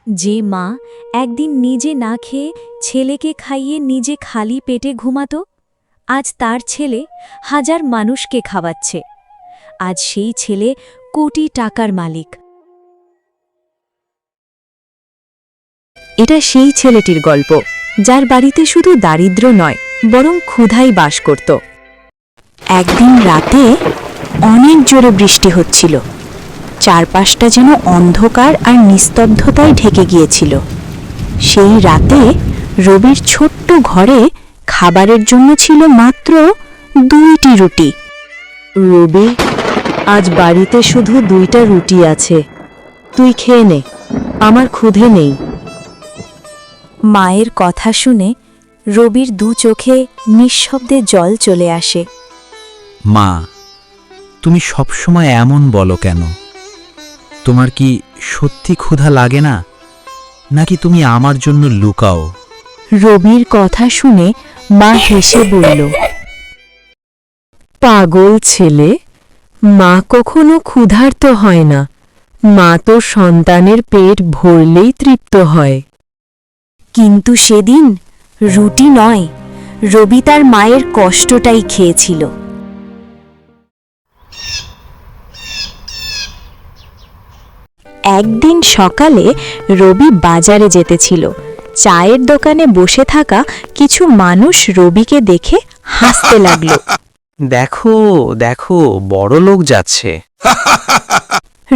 যে মা একদিন নিজে না খেয়ে ছেলেকে খাইয়ে নিজে খালি পেটে ঘুমাতো, আজ তার ছেলে হাজার মানুষকে খাওয়াচ্ছে। আজ সেই ছেলে কোটি টাকার মালিক। এটা সেই ছেলেটির গল্প, যার বাড়িতে শুধু দারিদ্র্য নয়, বরং ক্ষুধাই বাস করত। একদিন রাতে অনেক জোরে বৃষ্টি হচ্ছিল। চারপাশটা যেন অন্ধকার আর নিস্তব্ধতায় ঢেকে গিয়েছিল। সেই রাতে রবির ছোট্ট ঘরে খাবারের জন্য ছিল মাত্র 2টি রুটি। রবি, আজ বাড়িতে শুধু 2টা রুটি আছে, তুই খেয়ে নে, আমার ক্ষুধে নেই। মায়ের কথা শুনে রবির 2 চোখে নিঃশব্দে জল চলে আসে। মা, তুমি সবসময় এমন বলো কেন? তোমার কি সত্যি ক্ষুধা লাগে না, নাকি তুমি আমার জন্য লুকাও? রবির কথা শুনে মা হেসে বলল, পাগল ছেলে, মা কখনো ক্ষুধার্ত হয় না, মা তো সন্তানের পেট ভরলেই তৃপ্ত হয়। কিন্তু সেদিন রুটি নয়, রবি তার মায়ের কষ্টটাই খেয়েছিল। একদিন সকালে রবি বাজারে যেতেছিল। চায়ের দোকানে বসে থাকা কিছু মানুষ রবিকে দেখে হাসতে লাগল। দেখো দেখো, বড় লোক যাচ্ছে।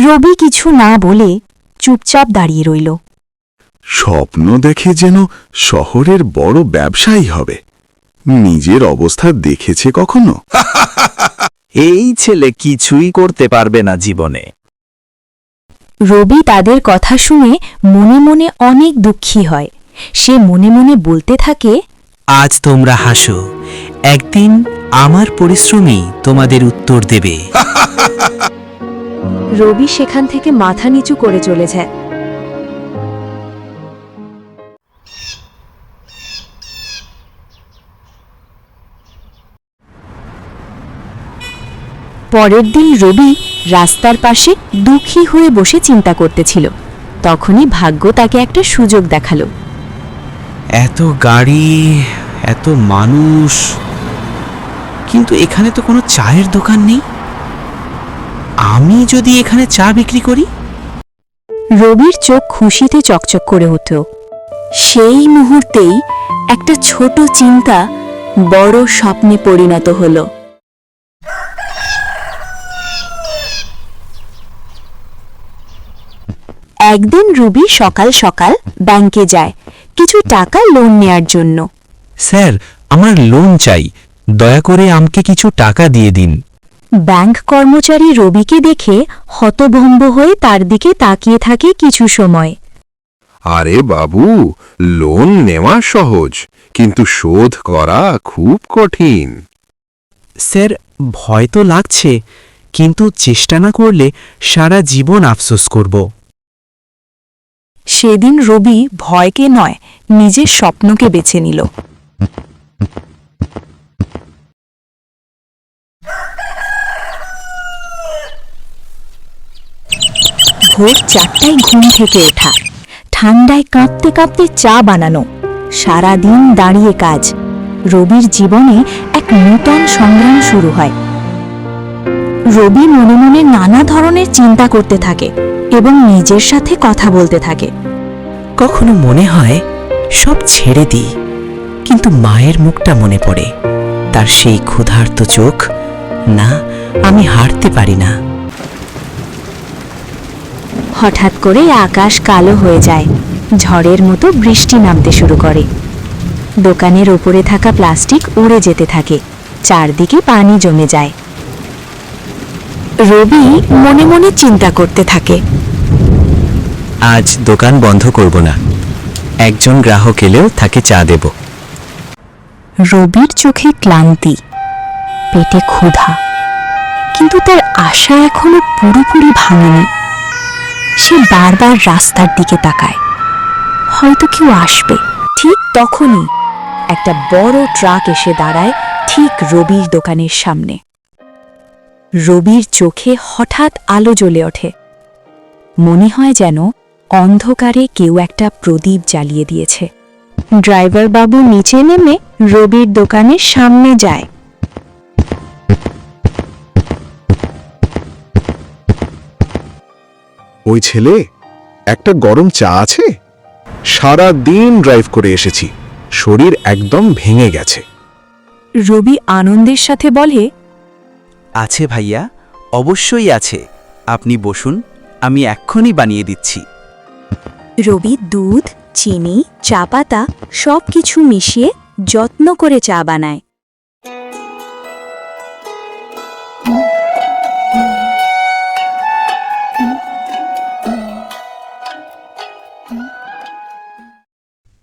রবি কিছু না বলে চুপচাপ দাঁড়িয়ে রইল। স্বপ্ন দেখে যেন শহরের বড় ব্যবসায়ী হবে, নিজের অবস্থা দেখেছে কখনো? এই ছেলে কিছুই করতে পারবে না জীবনে। রবি তাদের কথা শুনে মনে মনে অনেক দুঃখী হয়। সে মনে মনে বলতে থাকে, আজ তোমরা হাসো, একদিন আমার পরিশ্রমই তোমাদের উত্তর দেবে। রবি সেখান থেকে মাথা নিচু করে চলে যায়। পরের দিন রবি রাস্তার পাশে দুঃখী হয়ে বসে চিন্তা করতেছিল। তখনই ভাগ্য তাকে একটা সুযোগ দেখালো। এত গাড়ি, এত মানুষ, কিন্তু এখানে তো কোনো চায়ের দোকান নেই। আমি যদি এখানে চা বিক্রি করি? রবির চোখ খুশিতে চকচক করে উঠল। সেই মুহূর্তেই একটা ছোট চিন্তা বড় স্বপ্নে পরিণত হলো। একদিন রবি সকাল সকাল ব্যাংকে যায় কিছু টাকা লোন নেয়ার জন্য। স্যার, আমার লোন চাই, দয়া করে আমাকে কিছু টাকা দিয়ে দিন। ব্যাংক কর্মচারী রবিকে দেখে হতভম্ব হয়ে তার দিকে তাকিয়ে থাকে কিছু সময়। আরে বাবু, লোন নেওয়া সহজ, কিন্তু শোধ করা খুব কঠিন। স্যার, ভয় তো লাগছে, কিন্তু চেষ্টা না করলে সারা জীবন আফসোস করব। সেদিন রবি ভয়কে নয়, নিজের স্বপ্নকে বেছে নিল। ভোর 4টায় ঘুম থেকে ওঠা, ঠান্ডায় কাঁপতে কাঁপতে চা বানানো, সারা দিন দাঁড়িয়ে কাজ। রবির জীবনে এক নূতন সংগ্রাম শুরু হয়। রবি মনে মনে নানা ধরনের চিন্তা করতে থাকে এবং নিজের সাথে কথা বলতে থাকে। কখনো মনে হয় সব ছেড়ে দিই, কিন্তু মায়ের মুখটা মনে পড়ে, তার সেই ক্ষুধার্ত চোখ। না, আমি হারতে পারি না। হঠাৎ করে আকাশ কালো হয়ে যায়, ঝড়ের মতো বৃষ্টি নামতে শুরু করে। দোকানের ওপরে থাকা প্লাস্টিক উড়ে যেতে থাকে, চারদিকে পানি জমে যায়। রবি মনে মনে চিন্তা করতে থাকে, আজ দোকান বন্ধ করব না, একজন গ্রাহক এলেও তাকে চা দেব। রবির চোখে ক্লান্তি, পেটে ক্ষুধা, কিন্তু তার আশা এখনো পুরোপুরি ভাঙেনি। সে বারবার রাস্তার দিকে তাকায়, হয়তো কেউ আসবে। ঠিক তখনই একটা বড় ট্রাক এসে দাঁড়ায় ঠিক রবির দোকানের সামনে। রবির চোখে হঠাৎ আলো জ্বলে ওঠে। মনে হয় যেন অন্ধকারে কেউ একটা প্রদীপ জ্বালিয়ে দিয়েছে। ড্রাইভার বাবু নিচে নেমে রবির দোকানের সামনে যায়। ওই ছেলে, একটা গরম চা আছে? সারা দিন ড্রাইভ করে এসেছি, শরীর একদম ভেঙে গেছে। রবি আনন্দের সাথে বলে, আছে ভাইয়া, অবশ্যই আছে। আপনি বসুন, আমি এক্ষুনি বানিয়ে দিচ্ছি। রবি দুধ, চিনি, চা পাতা সবকিছু মিশিয়ে যত্ন করে চা বানায়।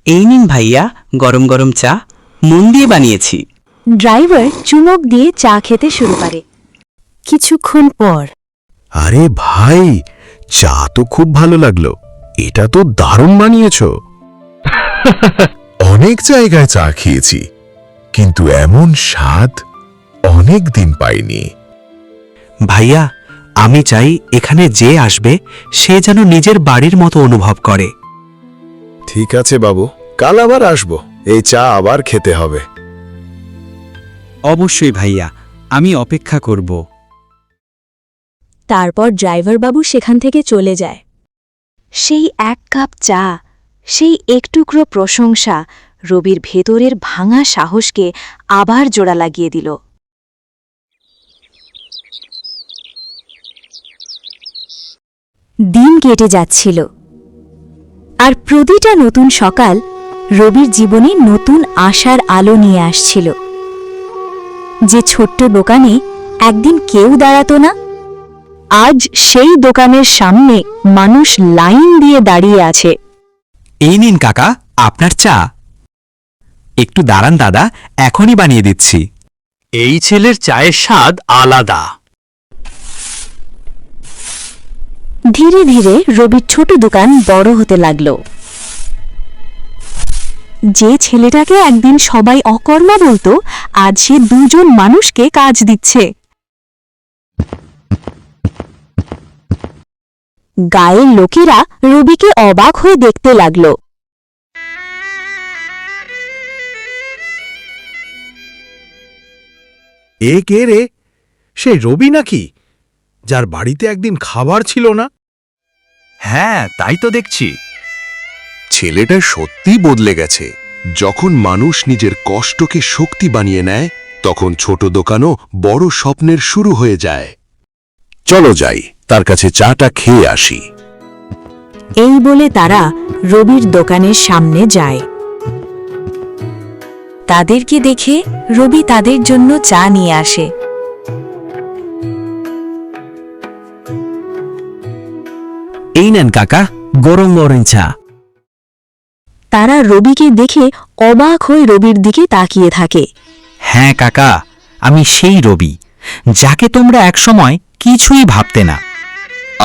এই নিন ভাইয়া, গরম গরম চা, মন দিয়ে বানিয়েছি। ড্রাইভার চুমুক দিয়ে চা খেতে শুরু করে। কিছুক্ষণ পর আরে ভাই, চা তো খুব ভালো লাগলো। এটা তো দারুণ বানিয়েছ। অনেক জায়গায় চা খেয়েছি, কিন্তু এমন স্বাদ অনেক দিন পাইনি। ভাইয়া, আমি চাই এখানে যে আসবে সে যেন নিজের বাড়ির মতো অনুভব করে। ঠিক আছে বাবু, কাল আবার আসবো, এই চা আবার খেতে হবে। অবশ্যই ভাইয়া, আমি অপেক্ষা করব। তারপর ড্রাইভার বাবু সেখান থেকে চলে যায়। সেই এক কাপ চা, সেই একটুকরো প্রশংসা রবির ভেতরের ভাঙা সাহসকে আবার জোড়া লাগিয়ে দিল। দিন কেটে যাচ্ছিল, আর প্রতিটা নতুন সকাল রবির জীবনে নতুন আশার আলো নিয়ে আসছিল। যে ছোট্ট দোকানে একদিন কেউ দাঁড়াতো না, আজ সেই দোকানের সামনে মানুষ লাইন দিয়ে দাঁড়িয়ে আছে। এই নিন কাকা, আপনার চা। একটু দাঁড়ান দাদা, এখনই বানিয়ে দিচ্ছি। এই ছেলের চায়ের স্বাদ আলাদা। ধীরে ধীরে রবির ছোট দোকান বড় হতে লাগল। যে ছেলেটাকে একদিন সবাই অকর্মা বলতো, আজ সে দুজন মানুষকে কাজ দিচ্ছে। গায়ের লোকেরা রবিকে অবাক হয়ে দেখতে লাগল। এ কে রে? সে রবি নাকি, যার বাড়িতে একদিন খাবার ছিল না? হ্যাঁ, তাই তো দেখছি। ছেলেটা সত্যি বদলে গেছে। যখন মানুষ নিজের কষ্টকে শক্তি বানিয়ে নেয়, তখন ছোট দোকানও বড় স্বপ্নের শুরু হয়ে যায়। চলো যাই, তার কাছে চাটা খেয়ে আসি। এই বলে তারা রবির দোকানের সামনে যায়। তাদেরকে দেখে রবি তাদের জন্য চা নিয়ে আসে। এই নেন কাকা, গরম গরম চা। তারা রবিকে দেখে অবাক হয়ে রবির দিকে তাকিয়ে থাকে। হ্যাঁ কাকা, আমি সেই রবি, যাকে তোমরা একসময় কিছুই ভাবতে না।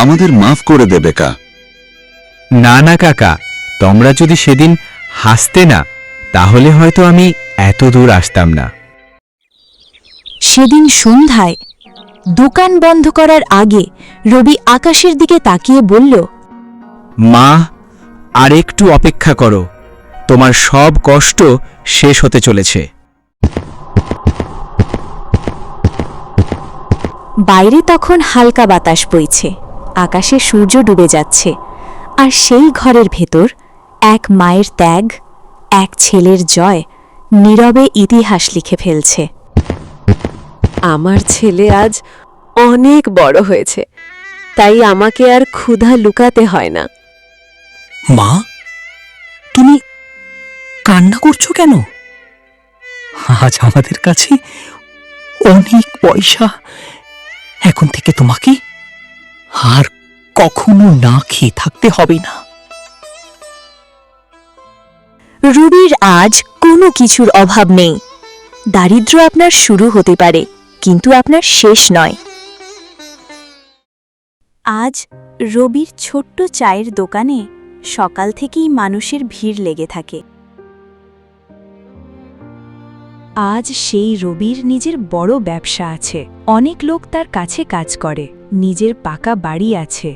আমাদের মাফ করে দেবে কা? না না কাকা, তোমরা যদি সেদিন হাসতে না, তাহলে হয়তো আমি এত দূর আসতাম না। সেদিন সন্ধ্যায় দোকান বন্ধ করার আগে রবি আকাশের দিকে তাকিয়ে বলল, মা, আর একটু অপেক্ষা করো, তোমার সব কষ্ট শেষ হতে চলেছে। বাইরে তখন হালকা বাতাস বইছে, আকাশে সূর্য ডুবে যাচ্ছে, আর সেই ঘরের ভেতর এক মায়ের ত্যাগ, এক ছেলের জয় নীরবে ইতিহাস লিখে ফেলছে। আমার ছেলে আজ অনেক বড় হয়েছে, তাই আমাকে আর ক্ষুধা লুকাতে হয় না। মা, তুমি কান্না করছো কেন? আজ আমাদের কাছে অনেক পয়সা। এখন থেকে তোমাকে আর কখনো না খেয়ে থাকতে হবে না। রবির আজ কোনো কিছুর অভাব নেই। দারিদ্র্য আপনার শুরু হতে পারে, কিন্তু আপনার শেষ নয়। আজ রবির ছোট্ট চায়ের দোকানে সকাল থেকেই মানুষের ভিড় লেগে থাকে। আজ সেই রবির নিজের বড় ব্যবসা আছে, অনেক লোক তার কাছে কাজ করে, নিজের পাকা বাড়ি আছে,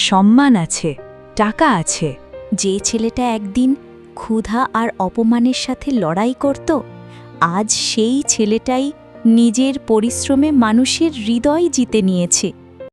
সম্মান আছে, টাকা আছে। যে ছেলেটা একদিন ক্ষুধা আর অপমানের সাথে লড়াই করত, আজ সেই ছেলেটাই নিজের পরিশ্রমে মানুষের হৃদয় জিতে নিয়েছে।